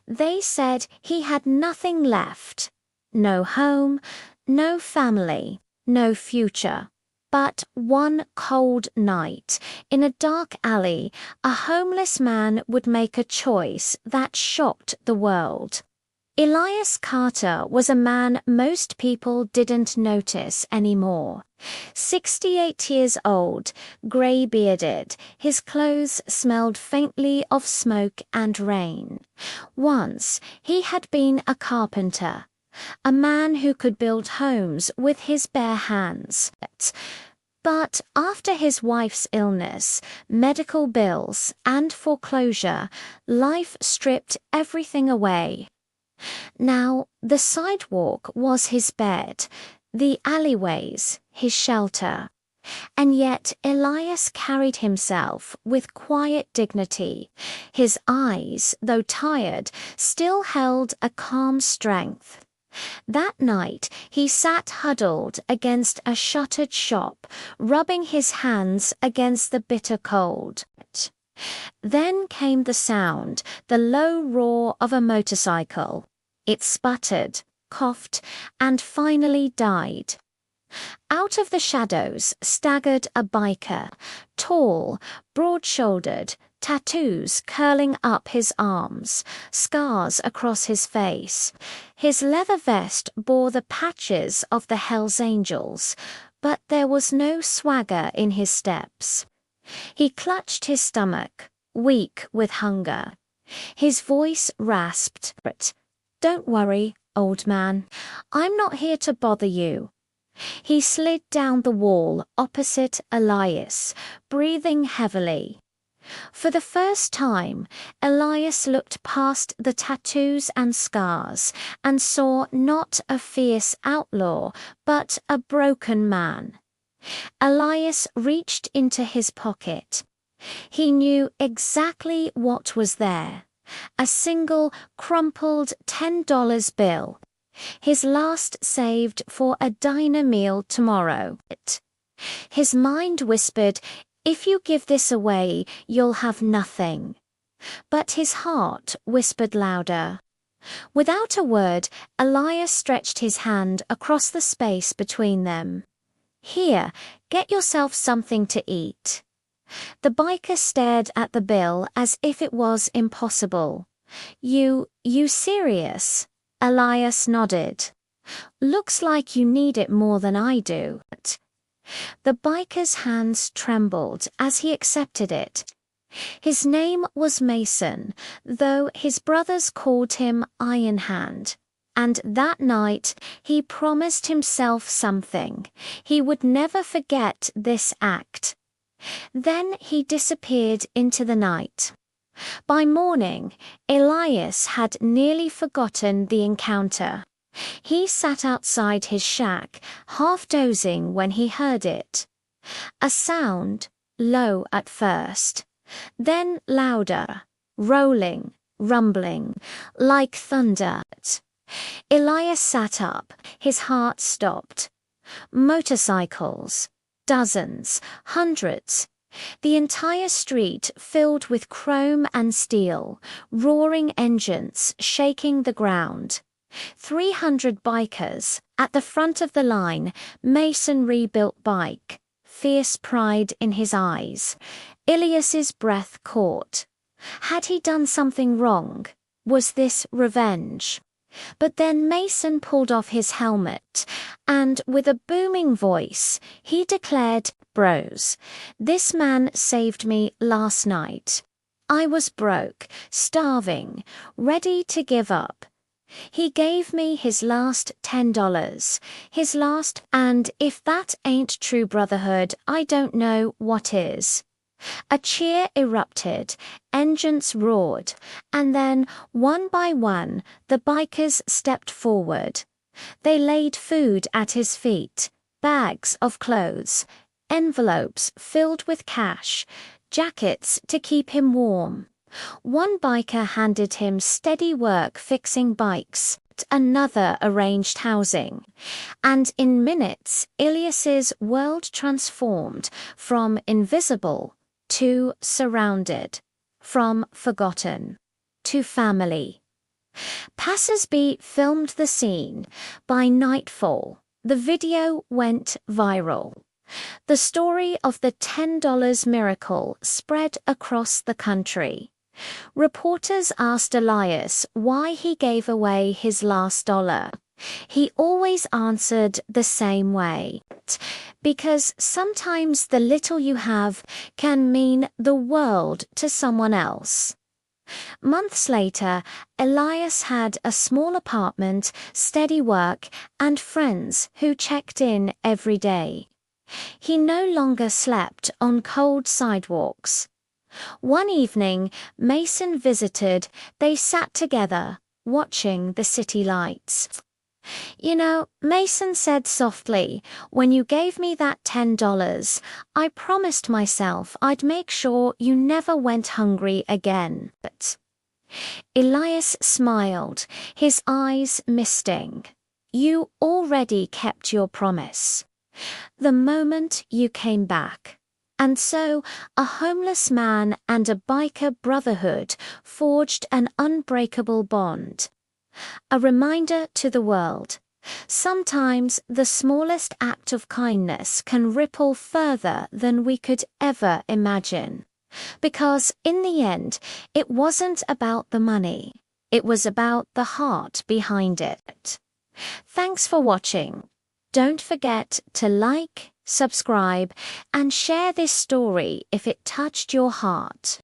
They said he had nothing left. No home, no family, no future. But one cold night, in a dark alley, a homeless man would make a choice that shocked the world. Elias Carter was a man most people didn't notice anymore. 68 years old, grey-bearded, his clothes smelled faintly of smoke and rain. Once, he had been a carpenter, a man who could build homes with his bare hands. But after his wife's illness, medical bills, and foreclosure, life stripped everything away. Now, the sidewalk was his bed, the alleyways his shelter. And yet Elias carried himself with quiet dignity. His eyes, though tired, still held a calm strength. That night he sat huddled against a shuttered shop, rubbing his hands against the bitter cold. Then came the sound, the low roar of a motorcycle. It sputtered, coughed, and finally died. Out of the shadows staggered a biker, tall, broad-shouldered, tattoos curling up his arms, scars across his face. His leather vest bore the patches of the Hells Angels, but there was no swagger in his steps. He clutched his stomach, weak with hunger. His voice rasped, "Don't worry, old man. I'm not here to bother you." He slid down the wall opposite Elias, breathing heavily. For the first time, Elias looked past the tattoos and scars and saw not a fierce outlaw, but a broken man. Elias reached into his pocket. He knew exactly what was there. A single, crumpled $10 bill. His last saved for a diner meal tomorrow. His mind whispered, "If you give this away, you'll have nothing." But his heart whispered louder. Without a word, Elias stretched his hand across the space between them. "Here, get yourself something to eat." The biker stared at the bill as if it was impossible. You serious?" Elias nodded. "Looks like you need it more than I do." The biker's hands trembled as he accepted it. His name was Mason, though his brothers called him Iron Hand. And that night, he promised himself something. He would never forget this act. Then he disappeared into the night. By morning, Elias had nearly forgotten the encounter. He sat outside his shack, half dozing when he heard it. A sound, low at first, then louder, rolling, rumbling, like thunder. Elias sat up, his heart stopped. Motorcycles. Dozens, hundreds. The entire street filled with chrome and steel, roaring engines shaking the ground. 300 bikers, at the front of the line, Mason rebuilt bike, fierce pride in his eyes. Elias's breath caught. Had he done something wrong? Was this revenge? But then Mason pulled off his helmet, and with a booming voice, he declared, "Bros, this man saved me last night. I was broke, starving, ready to give up. He gave me his last $10, his last, and if that ain't true brotherhood, I don't know what is." A cheer erupted, engines roared, and then, one by one, the bikers stepped forward. They laid food at his feet, bags of clothes, envelopes filled with cash, jackets to keep him warm. One biker handed him steady work fixing bikes, another arranged housing. And in minutes, Elias's world transformed from invisible to surrounded, from forgotten to family. Passers-by filmed the scene. By nightfall, the video went viral. The story of the $10 miracle spread across the country. Reporters asked Elias why he gave away his last dollar. He always answered the same way. Because sometimes the little you have can mean the world to someone else. Months later, Elias had a small apartment, steady work, and friends who checked in every day. He no longer slept on cold sidewalks. One evening, Mason visited. They sat together, watching the city lights. "You know," Mason said softly, "when you gave me that $10, I promised myself I'd make sure you never went hungry again." But Elias smiled, his eyes misting. "You already kept your promise. The moment you came back." And so, a homeless man and a biker brotherhood forged an unbreakable bond. A reminder to the world: sometimes the smallest act of kindness can ripple further than we could ever imagine. Because in the end, it wasn't about the money. It was about the heart behind it. Thanks for watching. Don't forget to like, subscribe, and share this story if it touched your heart.